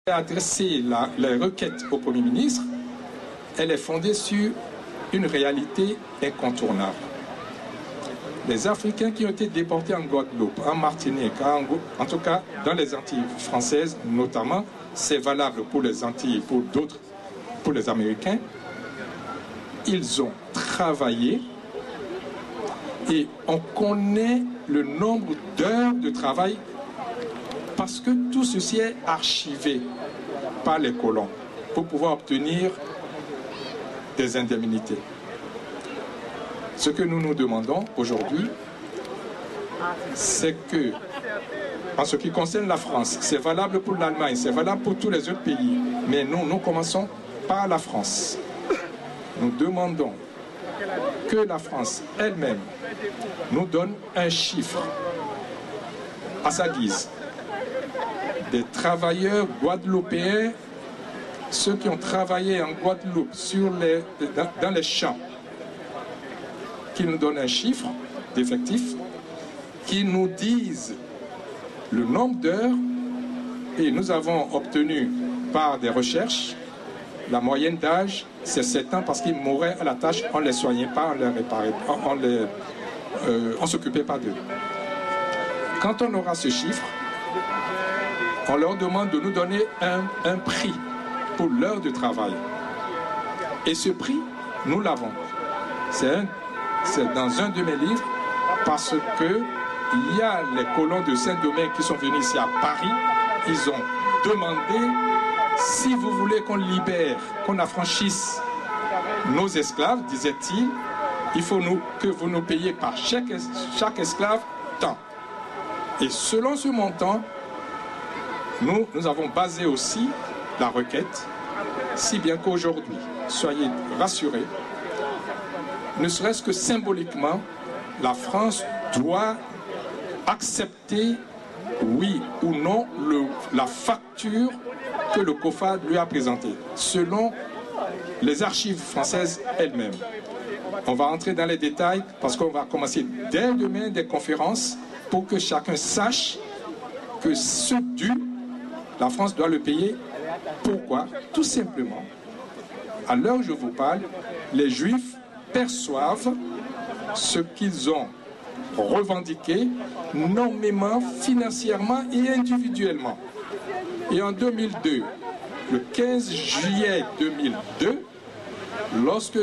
adresser la requête au Premier ministre, elle est fondée sur une réalité incontournable. Les Africains qui ont été déportés en Guadeloupe, en Martinique, en tout cas dans les Antilles françaises notamment, c'est valable pour les Antilles, pour d'autres, pour les Américains, ils ont travaillé et on connaît le nombre d'heures de travail parce que tout ceci est archivé par les colons pour pouvoir obtenir des indemnités. Ce que nous nous demandons aujourd'hui, c'est que, en ce qui concerne la France, c'est valable pour l'Allemagne, c'est valable pour tous les autres pays, mais nous commençons par la France. Nous demandons que la France elle-même nous donne un chiffre à sa guise des travailleurs guadeloupéens, ceux qui ont travaillé en Guadeloupe dans les champs, qui nous donnent un chiffre d'effectifs, qui nous disent le nombre d'heures, et nous avons obtenu par des recherches, la moyenne d'âge c'est 7 ans parce qu'ils mouraient à la tâche, on ne les soignait pas, on les réparait, on s'occupait pas d'eux. Quand on aura ce chiffre, on leur demande de nous donner un prix pour l'heure de travail. Et ce prix, nous l'avons. C'est dans un de mes livres, parce que il y a les colons de Saint-Domingue qui sont venus ici à Paris. Ils ont demandé, si vous voulez qu'on libère, qu'on affranchisse nos esclaves, disait-il, il faut que vous nous payiez par chaque esclave tant. Et selon ce montant, nous avons basé aussi la requête, si bien qu'aujourd'hui, soyez rassurés, ne serait-ce que symboliquement, la France doit accepter, oui ou non, la facture que le COFAD lui a présentée, selon les archives françaises elles-mêmes. On va entrer dans les détails parce qu'on va commencer dès demain des conférences pour que chacun sache que ce dû, la France doit le payer. Pourquoi? Tout simplement, à l'heure où je vous parle, les Juifs perçoivent ce qu'ils ont revendiqué nommément, financièrement et individuellement. Et en 2002, le 15 juillet 2002, lorsque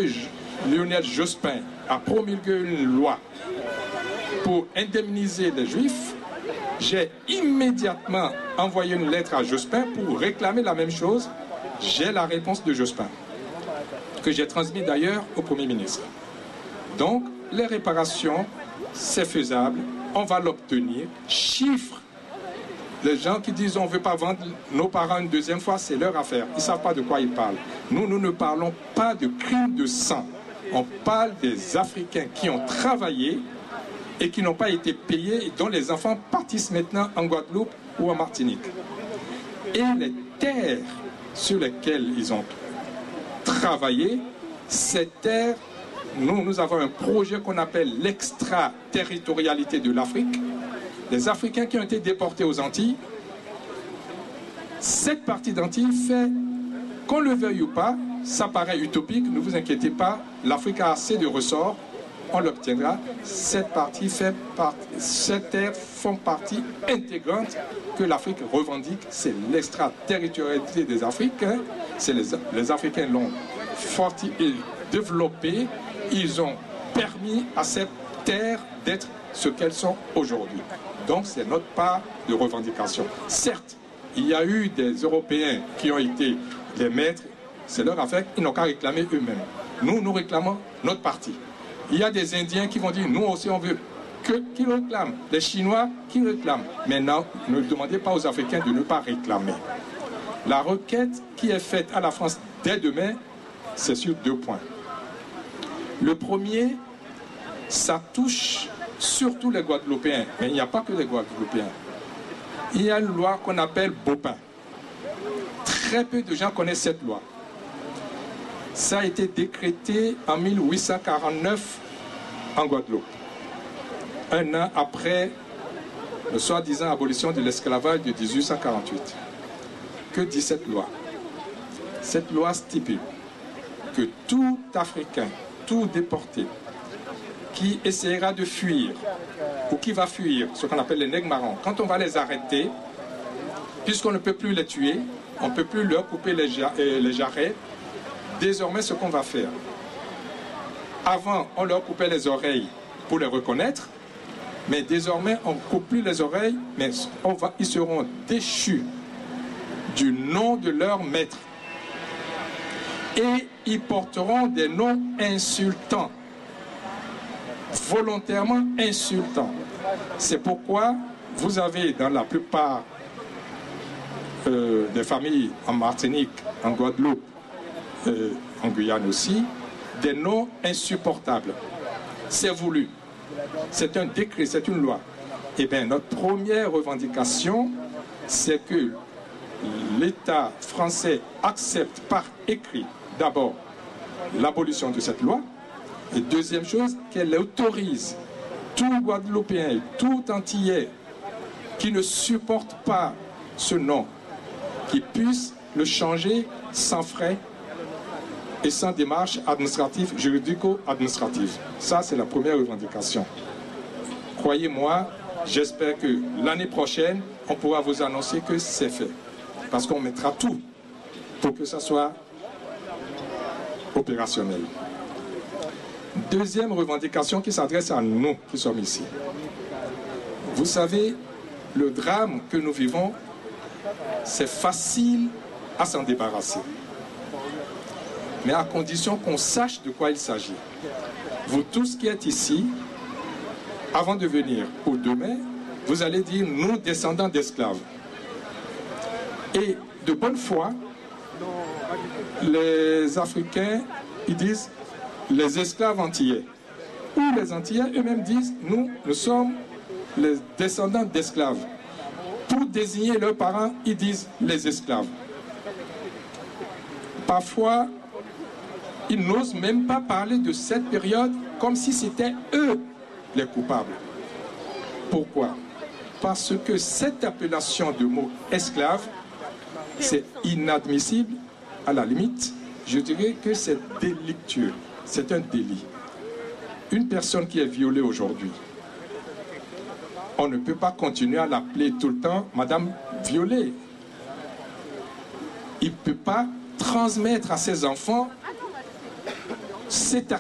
Lionel Jospin a promulgué une loi pour indemniser les Juifs, j'ai immédiatement envoyé une lettre à Jospin pour réclamer la même chose. J'ai la réponse de Jospin, que j'ai transmise d'ailleurs au Premier ministre. Donc, les réparations, c'est faisable, on va l'obtenir. Chiffre, les gens qui disent on ne veut pas vendre nos parents une deuxième fois, c'est leur affaire. Ils ne savent pas de quoi ils parlent. Nous ne parlons pas de crimes de sang. On parle des Africains qui ont travaillé et qui n'ont pas été payés, et dont les enfants partissent maintenant en Guadeloupe ou en Martinique. Et les terres sur lesquelles ils ont travaillé, ces terres, nous avons un projet qu'on appelle l'extraterritorialité de l'Afrique. Les Africains qui ont été déportés aux Antilles, cette partie d'Antilles fait, qu'on le veuille ou pas, ça paraît utopique, ne vous inquiétez pas, l'Afrique a assez de ressorts, on l'obtiendra. Cette terre font partie intégrante que l'Afrique revendique, c'est l'extraterritorialité des Africains. Les Africains l'ont développée, ils ont permis à cette terre d'être ce qu'elles sont aujourd'hui. Donc c'est notre part de revendication. Certes, il y a eu des Européens qui ont été les maîtres, c'est leur affaire, ils n'ont qu'à réclamer eux-mêmes. Nous réclamons notre partie. Il y a des Indiens qui vont dire, nous aussi on veut qu'ils réclament. Les Chinois qui réclament. Maintenant, ne demandez pas aux Africains de ne pas réclamer. La requête qui est faite à la France dès demain, c'est sur 2 points. Le premier, ça touche surtout les Guadeloupéens. Mais il n'y a pas que les Guadeloupéens. Il y a une loi qu'on appelle Bopin. Très peu de gens connaissent cette loi. Ça a été décrété en 1849 en Guadeloupe, un an après le soi-disant abolition de l'esclavage de 1848. Que dit cette loi? Cette loi stipule que tout Africain, tout déporté, qui essaiera de fuir ou qui va fuir, ce qu'on appelle les nègres marrons, quand on va les arrêter, puisqu'on ne peut plus les tuer, on ne peut plus leur couper les jarrets, désormais ce qu'on va faire, avant on leur coupait les oreilles pour les reconnaître, mais désormais on ne coupe plus les oreilles, mais ils seront déchus du nom de leur maître. Et ils porteront des noms insultants, volontairement insultants. C'est pourquoi vous avez dans la plupart des familles en Martinique, en Guadeloupe, en Guyane aussi, des noms insupportables. C'est voulu. C'est un décret, c'est une loi. Eh bien, notre première revendication, c'est que l'État français accepte par écrit d'abord l'abolition de cette loi et deuxième chose, qu'elle autorise tout Guadeloupéen, tout Antillais qui ne supporte pas ce nom, qui puisse le changer sans frais et sans démarche administrative, juridico-administrative. Ça, c'est la première revendication. Croyez-moi, j'espère que l'année prochaine, on pourra vous annoncer que c'est fait. Parce qu'on mettra tout pour que ça soit opérationnel. Deuxième revendication qui s'adresse à nous qui sommes ici. Vous savez, le drame que nous vivons, c'est facile à s'en débarrasser. Mais à condition qu'on sache de quoi il s'agit. Vous tous qui êtes ici, avant de venir ou demain, vous allez dire nous descendants d'esclaves. Et de bonne foi, les Africains, ils disent les esclaves antillais. Ou les Antillais eux-mêmes disent nous sommes les descendants d'esclaves. Pour désigner leurs parents, ils disent les esclaves. Parfois, ils n'osent même pas parler de cette période comme si c'était eux les coupables. Pourquoi? Parce que cette appellation de mot esclave, c'est inadmissible, à la limite, je dirais que c'est délictueux, c'est un délit. Une personne qui est violée aujourd'hui, on ne peut pas continuer à l'appeler tout le temps Madame violée. Il ne peut pas transmettre à ses enfants cette